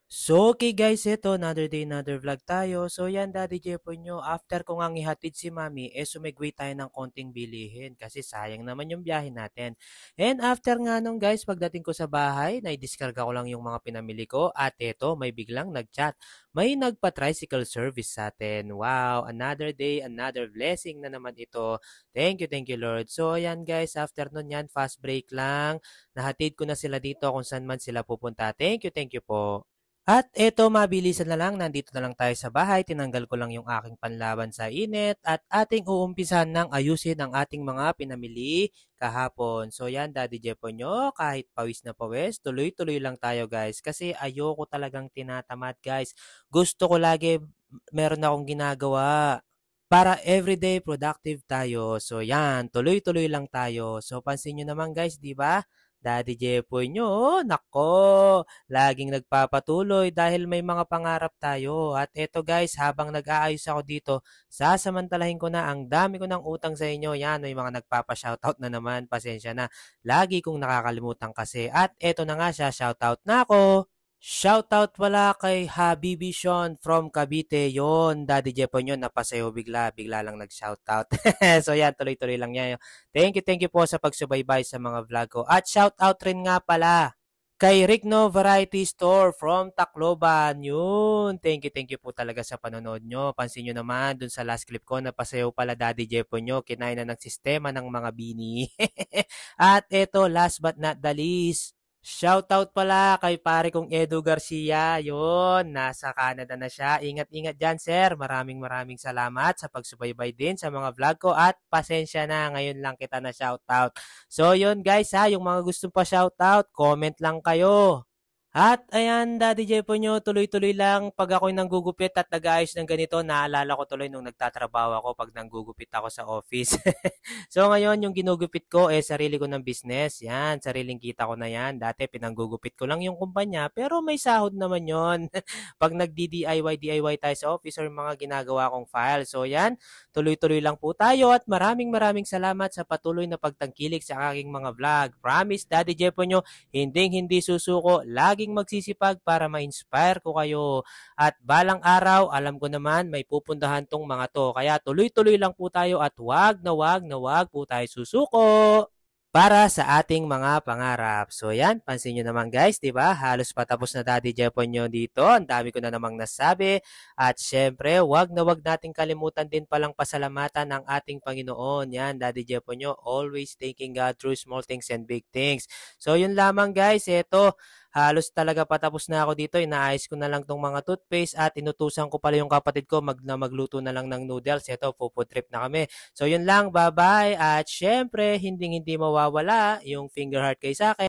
So, okay guys, ito, another day, another vlog tayo. So, yan, Daddy Jepoy nyo, after ko ngang ihatid si Mami, sumigway tayo ng konting bilihin kasi sayang naman yung biyahe natin. And after nga nung guys, pagdating ko sa bahay, naidiskarga ko lang yung mga pinamili ko at eto, may biglang nagchat. May nagpa-tricycle service sa atin. Wow, another day, another blessing na naman ito. Thank you Lord. So, ayan guys, after nun yan, fast break lang. Nahatid ko na sila dito kung saan man sila pupunta. Thank you po. At eto mabilisan na lang, nandito na lang tayo sa bahay, tinanggal ko lang yung aking panlaban sa init at ating uumpisan ng ayusin ang ating mga pinamili kahapon. So yan, Daddy Jepo nyo, kahit pawis na pawis, tuloy-tuloy lang tayo guys kasi ayoko talagang tinatamad guys. Gusto ko lagi meron akong ginagawa para everyday productive tayo. So yan, tuloy-tuloy lang tayo. So pansin nyo naman guys, di ba? Daddy Jepoy nyo, nako, laging nagpapatuloy dahil may mga pangarap tayo. At eto guys, habang nag-aayos ako dito, sasamantalahin ko na ang dami ko ng utang sa inyo. Yan, may mga nagpapa-shoutout na naman, pasensya na. Lagi kong nakakalimutan kasi. At eto na nga siya, shoutout na ako. Shoutout pala kay Habibi Sean from Cavite. Yon, Daddy Jepo nyo, napasayo bigla. Bigla lang nag-shoutout. So yan, tuloy-tuloy lang yan. Thank you po sa pagsubaybay sa mga vlog ko. At shoutout rin nga pala kay Rigno Variety Store from Tacloban. Yun, thank you po talaga sa panonood nyo. Pansin nyo naman dun sa last clip ko, napasayo pala Daddy Jepo nyo. Kinain na ng sistema ng mga bini. At eto, last but not the least, shoutout pala kay pare kong Edu Garcia. Yun, nasa Canada na siya. Ingat-ingat dyan, sir. Maraming salamat sa pagsubaybay din sa mga vlog ko at pasensya na, ngayon lang kita na shoutout. So, yun guys ha, yung mga gustong pa shoutout, comment lang kayo. At ayan, Daddy Jepo nyo, tuloy-tuloy lang pag ako'y nanggugupit at nag-aayos ng ganito, naalala ko tuloy nung nagtatrabaho ako pag nanggugupit ako sa office. So ngayon, yung ginugupit ko sarili ko ng business. Yan, sariling kita ko na yan. Dati pinanggugupit ko lang yung kumpanya, pero may sahod naman yon. Pag nagdi-DIY tayo sa office or mga ginagawa kong file. So yan, tuloy-tuloy lang po tayo at maraming salamat sa patuloy na pagtangkilik sa aking mga vlog. Promise, Daddy Jepo nyo, hindi susuko, laging magsisipag para ma-inspire ko kayo. At balang araw, alam ko naman may pupuntahan tong mga to. Kaya tuloy-tuloy lang po tayo at wag po tayo susuko para sa ating mga pangarap. So yan, pansin nyo naman guys, di ba? Halos patapos na Daddy Jepon nyo dito. Ang dami ko na namang nasabi. At syempre, wag na wag nating kalimutan din palang pasalamatan ng ating Panginoon. Yan, Daddy Jepon nyo, always thanking God through small things and big things. So yun lamang guys, eto, halos talaga patapos na ako dito. Inaayos ko na lang tong mga toothpaste at inutusan ko pala yung kapatid ko magluto na lang ng noodles. Eto, food trip na kami. So yun lang, bye-bye. At syempre, hindi mawawala yung finger heart kay sa akin.